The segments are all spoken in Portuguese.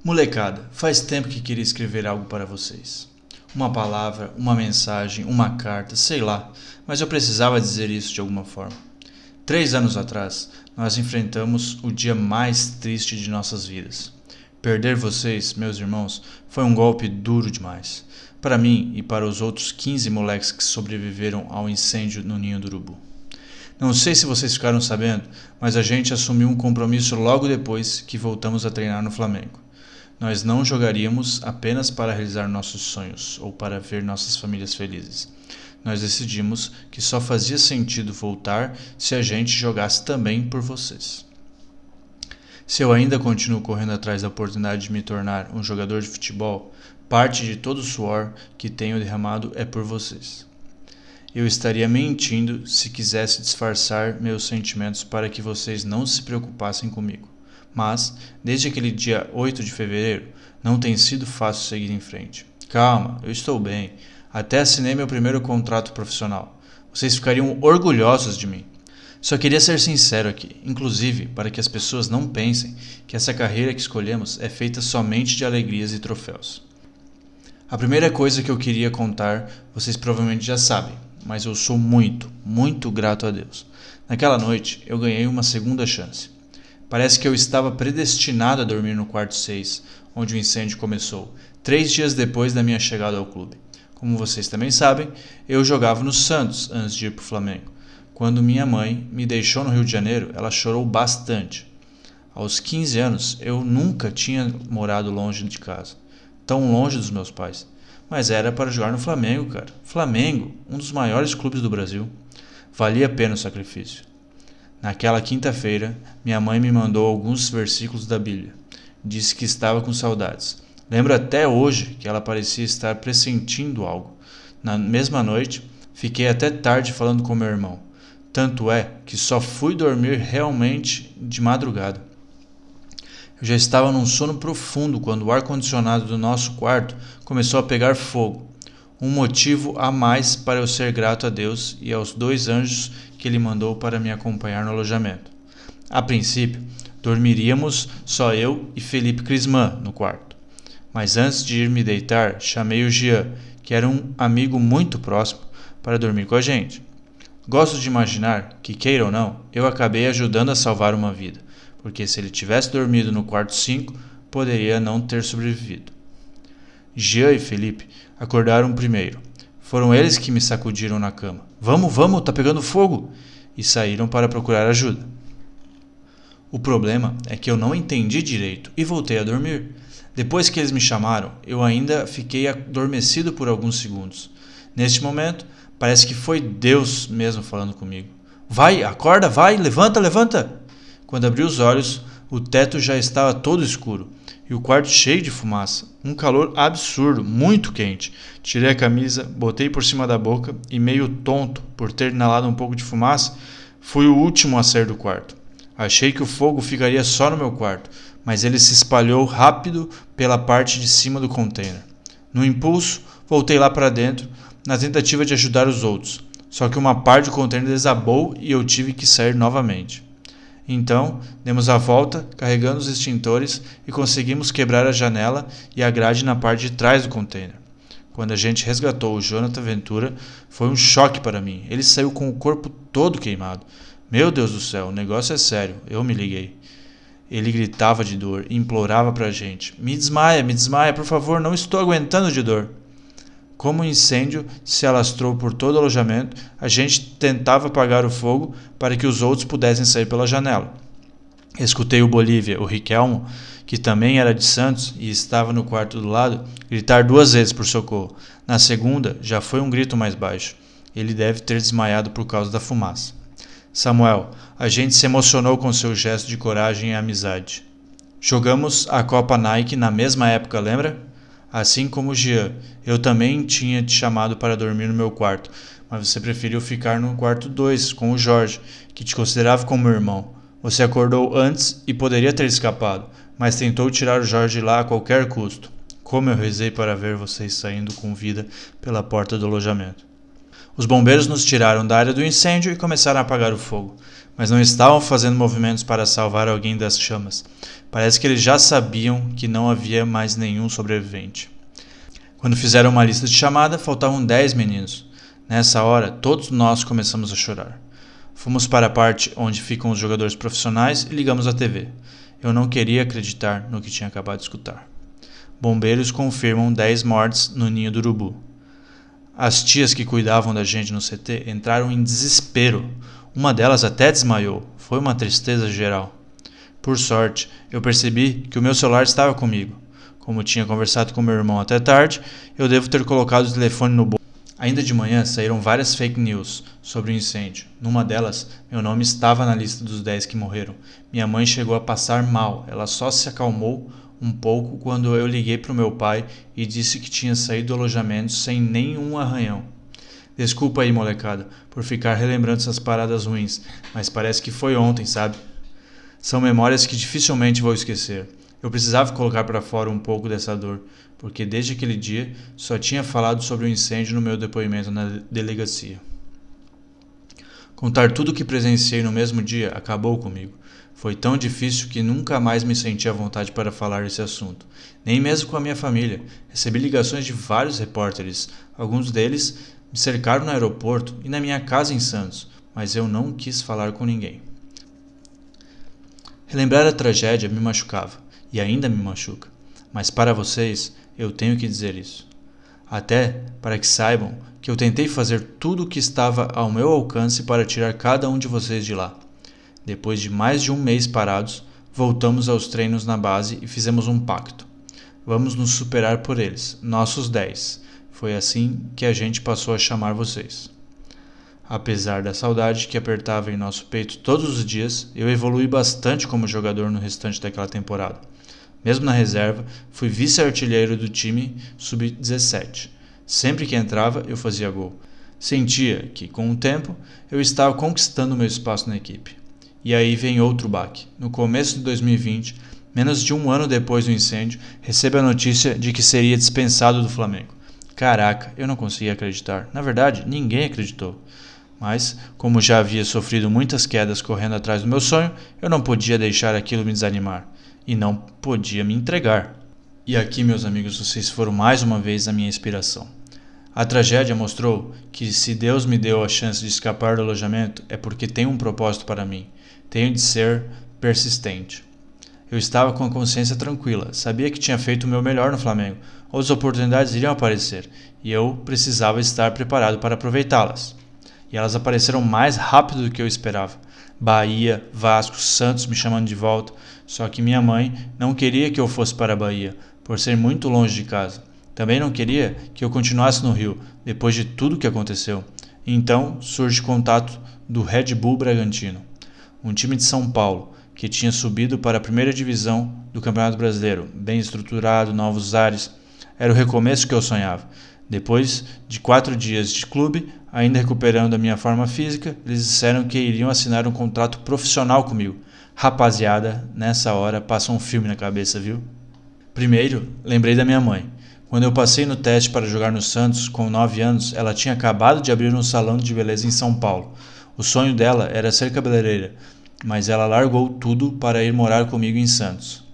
Molecada, faz tempo que queria escrever algo para vocês. Uma palavra, uma mensagem, uma carta, sei lá, mas eu precisava dizer isso de alguma forma. 3 anos atrás, nós enfrentamos o dia mais triste de nossas vidas. Perder vocês, meus irmãos, foi um golpe duro demais. Para mim e para os outros 15 moleques que sobreviveram ao incêndio no Ninho do Urubu. Não sei se vocês ficaram sabendo, mas a gente assumiu um compromisso logo depois que voltamos a treinar no Flamengo. Nós não jogaríamos apenas para realizar nossos sonhos ou para ver nossas famílias felizes. Nós decidimos que só fazia sentido voltar se a gente jogasse também por vocês. Se eu ainda continuo correndo atrás da oportunidade de me tornar um jogador de futebol, parte de todo o suor que tenho derramado é por vocês. Eu estaria mentindo se quisesse disfarçar meus sentimentos para que vocês não se preocupassem comigo. Mas, desde aquele dia 8 de fevereiro, não tem sido fácil seguir em frente. Calma, eu estou bem. Até assinei meu primeiro contrato profissional. Vocês ficariam orgulhosos de mim. Só queria ser sincero aqui, inclusive para que as pessoas não pensem que essa carreira que escolhemos é feita somente de alegrias e troféus. A primeira coisa que eu queria contar, vocês provavelmente já sabem, mas eu sou muito grato a Deus. Naquela noite, eu ganhei uma segunda chance. Parece que eu estava predestinado a dormir no quarto 6, onde o incêndio começou, 3 dias depois da minha chegada ao clube. Como vocês também sabem, eu jogava no Santos antes de ir para o Flamengo. Quando minha mãe me deixou no Rio de Janeiro, ela chorou bastante. Aos 15 anos, eu nunca tinha morado longe de casa, tão longe dos meus pais. Mas era para jogar no Flamengo, cara. Flamengo, um dos maiores clubes do Brasil. Valia a pena o sacrifício. Naquela quinta-feira, minha mãe me mandou alguns versículos da Bíblia. Disse que estava com saudades. Lembro até hoje que ela parecia estar pressentindo algo. Na mesma noite, fiquei até tarde falando com meu irmão. Tanto é que só fui dormir realmente de madrugada. Eu já estava num sono profundo quando o ar-condicionado do nosso quarto começou a pegar fogo. Um motivo a mais para eu ser grato a Deus e aos 2 anjos que Ele mandou para me acompanhar no alojamento. A princípio, dormiríamos só eu e Felipe Crisman no quarto. Mas antes de ir me deitar, chamei o Jean, que era um amigo muito próximo, para dormir com a gente. Gosto de imaginar que, queira ou não, eu acabei ajudando a salvar uma vida, porque se ele tivesse dormido no quarto 5, poderia não ter sobrevivido. Jean e Felipe acordaram primeiro. Foram eles que me sacudiram na cama. Vamos, tá pegando fogo! E saíram para procurar ajuda. O problema é que eu não entendi direito e voltei a dormir. Depois que eles me chamaram, eu ainda fiquei adormecido por alguns segundos. Neste momento, parece que foi Deus mesmo falando comigo. Vai, acorda, vai, levanta! Quando abri os olhos, o teto já estava todo escuro e o quarto cheio de fumaça. Um calor absurdo, muito quente. Tirei a camisa, botei por cima da boca e, meio tonto por ter inalado um pouco de fumaça, fui o último a sair do quarto. Achei que o fogo ficaria só no meu quarto, mas ele se espalhou rápido pela parte de cima do container. No impulso, voltei lá para dentro, na tentativa de ajudar os outros. Só que uma parte do container desabou e eu tive que sair novamente. Então, demos a volta, carregando os extintores e conseguimos quebrar a janela e a grade na parte de trás do container. Quando a gente resgatou o Jonathan Ventura, foi um choque para mim. Ele saiu com o corpo todo queimado. Meu Deus do céu, o negócio é sério, eu me liguei. Ele gritava de dor e implorava para a gente. Me desmaia, por favor, não estou aguentando de dor. Como o incêndio se alastrou por todo o alojamento, a gente tentava apagar o fogo para que os outros pudessem sair pela janela. Escutei o Bolívia, o Riquelmo, que também era de Santos e estava no quarto do lado, gritar 2 vezes por socorro. Na segunda, já foi um grito mais baixo. Ele deve ter desmaiado por causa da fumaça. Samuel, a gente se emocionou com seu gesto de coragem e amizade. Jogamos a Copa Nike na mesma época, lembra? Assim como o Jean, eu também tinha te chamado para dormir no meu quarto, mas você preferiu ficar no quarto 2 com o Jorge, que te considerava como meu irmão. Você acordou antes e poderia ter escapado, mas tentou tirar o Jorge lá a qualquer custo. Como eu rezei para ver vocês saindo com vida pela porta do alojamento. Os bombeiros nos tiraram da área do incêndio e começaram a apagar o fogo, mas não estavam fazendo movimentos para salvar alguém das chamas. Parece que eles já sabiam que não havia mais nenhum sobrevivente. Quando fizeram uma lista de chamada, faltavam 10 meninos. Nessa hora, todos nós começamos a chorar. Fomos para a parte onde ficam os jogadores profissionais e ligamos a TV. Eu não queria acreditar no que tinha acabado de escutar. Bombeiros confirmam 10 mortes no Ninho do Urubu. As tias que cuidavam da gente no CT entraram em desespero. Uma delas até desmaiou. Foi uma tristeza geral. Por sorte, eu percebi que o meu celular estava comigo. Como tinha conversado com meu irmão até tarde, eu devo ter colocado o telefone no bolso. Ainda de manhã saíram várias fake news sobre o incêndio. Numa delas, meu nome estava na lista dos 10 que morreram. Minha mãe chegou a passar mal. Ela só se acalmou um pouco quando eu liguei para o meu pai e disse que tinha saído do alojamento sem nenhum arranhão. Desculpa aí, molecada, por ficar relembrando essas paradas ruins, mas parece que foi ontem, sabe? São memórias que dificilmente vou esquecer. Eu precisava colocar para fora um pouco dessa dor, porque desde aquele dia só tinha falado sobre o incêndio no meu depoimento na delegacia. Contar tudo o que presenciei no mesmo dia acabou comigo. Foi tão difícil que nunca mais me senti à vontade para falar desse assunto, nem mesmo com a minha família. Recebi ligações de vários repórteres, alguns deles me cercaram no aeroporto e na minha casa em Santos, mas eu não quis falar com ninguém. Relembrar a tragédia me machucava, e ainda me machuca, mas para vocês eu tenho que dizer isso. Até para que saibam que eu tentei fazer tudo o que estava ao meu alcance para tirar cada um de vocês de lá. Depois de mais de um mês parados, voltamos aos treinos na base e fizemos um pacto. Vamos nos superar por eles, nossos 10. Foi assim que a gente passou a chamar vocês. Apesar da saudade que apertava em nosso peito todos os dias, eu evolui bastante como jogador no restante daquela temporada. Mesmo na reserva, fui vice-artilheiro do time sub-17. Sempre que entrava, eu fazia gol. Sentia que, com o tempo, eu estava conquistando meu espaço na equipe. E aí vem outro baque. No começo de 2020, menos de um ano depois do incêndio, recebo a notícia de que seria dispensado do Flamengo. Caraca, eu não conseguia acreditar. Na verdade, ninguém acreditou. Mas, como já havia sofrido muitas quedas correndo atrás do meu sonho, eu não podia deixar aquilo me desanimar. E não podia me entregar. E aqui, meus amigos, vocês foram mais uma vez a minha inspiração. A tragédia mostrou que se Deus me deu a chance de escapar do alojamento é porque tem um propósito para mim. Tenho de ser persistente. Eu estava com a consciência tranquila, sabia que tinha feito o meu melhor no Flamengo. Outras oportunidades iriam aparecer e eu precisava estar preparado para aproveitá-las. E elas apareceram mais rápido do que eu esperava. Bahia, Vasco, Santos me chamando de volta, só que minha mãe não queria que eu fosse para a Bahia, por ser muito longe de casa. Também não queria que eu continuasse no Rio, depois de tudo que aconteceu. Então surge contato do Red Bull Bragantino, um time de São Paulo, que tinha subido para a primeira divisão do Campeonato Brasileiro, bem estruturado, novos ares. Era o recomeço que eu sonhava. Depois de 4 dias de clube, ainda recuperando a minha forma física, eles disseram que iriam assinar um contrato profissional comigo. Rapaziada, nessa hora passa um filme na cabeça, viu? Primeiro, lembrei da minha mãe. Quando eu passei no teste para jogar no Santos, com 9 anos, ela tinha acabado de abrir um salão de beleza em São Paulo. O sonho dela era ser cabeleireira, mas ela largou tudo para ir morar comigo em Santos.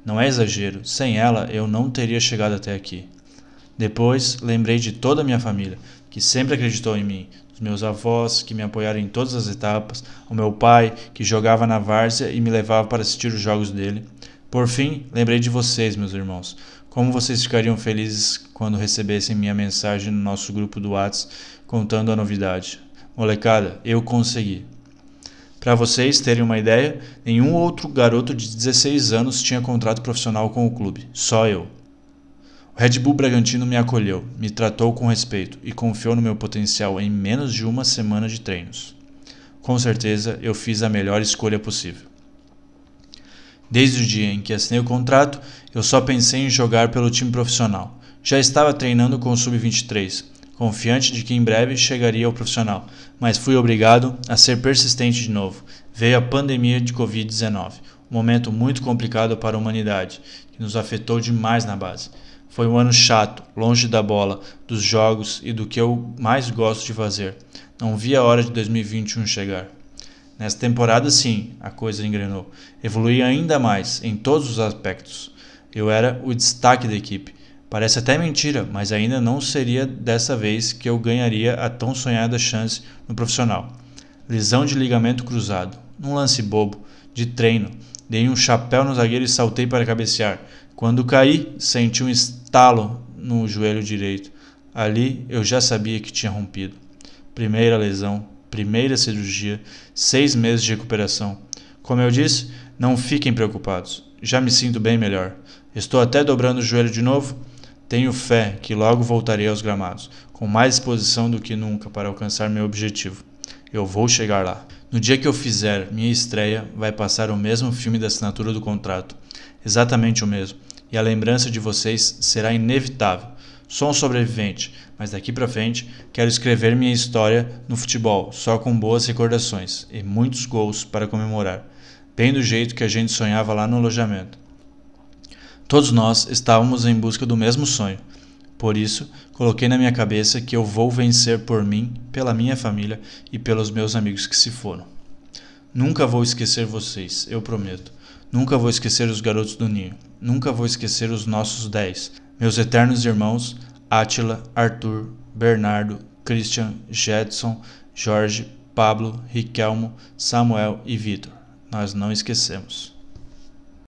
Não é exagero, sem ela eu não teria chegado até aqui. Depois, lembrei de toda a minha família, que sempre acreditou em mim, dos meus avós, que me apoiaram em todas as etapas, o meu pai, que jogava na várzea e me levava para assistir os jogos dele. Por fim, lembrei de vocês, meus irmãos. Como vocês ficariam felizes quando recebessem minha mensagem no nosso grupo do WhatsApp contando a novidade. Molecada, eu consegui. Para vocês terem uma ideia, nenhum outro garoto de 16 anos tinha contrato profissional com o clube, só eu. O Red Bull Bragantino me acolheu, me tratou com respeito e confiou no meu potencial em menos de uma semana de treinos. Com certeza, eu fiz a melhor escolha possível. Desde o dia em que assinei o contrato, eu só pensei em jogar pelo time profissional. Já estava treinando com o Sub-23, confiante de que em breve chegaria ao profissional, mas fui obrigado a ser persistente de novo. Veio a pandemia de Covid-19, um momento muito complicado para a humanidade, que nos afetou demais na base. Foi um ano chato, longe da bola, dos jogos e do que eu mais gosto de fazer. Não vi a hora de 2021 chegar. Nessa temporada, sim, a coisa engrenou. Evolui ainda mais, em todos os aspectos. Eu era o destaque da equipe. Parece até mentira, mas ainda não seria dessa vez que eu ganharia a tão sonhada chance no profissional. Lesão de ligamento cruzado. Num lance bobo, de treino, dei um chapéu no zagueiro e saltei para cabecear. Quando caí, senti um estalo no joelho direito. Ali eu já sabia que tinha rompido. Primeira lesão, primeira cirurgia, 6 meses de recuperação. Como eu disse, não fiquem preocupados. Já me sinto bem melhor. Estou até dobrando o joelho de novo. Tenho fé que logo voltarei aos gramados, com mais disposição do que nunca para alcançar meu objetivo. Eu vou chegar lá. No dia que eu fizer minha estreia, vai passar o mesmo filme da assinatura do contrato. Exatamente o mesmo. E a lembrança de vocês será inevitável. Sou um sobrevivente, mas daqui para frente quero escrever minha história no futebol, só com boas recordações e muitos gols para comemorar, bem do jeito que a gente sonhava lá no alojamento. Todos nós estávamos em busca do mesmo sonho. Por isso, coloquei na minha cabeça que eu vou vencer por mim, pela minha família e pelos meus amigos que se foram. Nunca vou esquecer vocês, eu prometo. Nunca vou esquecer os garotos do ninho. Nunca vou esquecer os nossos 10. Meus eternos irmãos, Átila, Arthur, Bernardo, Christian, Jedson, Jorge, Pablo, Riquelmo, Samuel e Vitor. Nós não esquecemos.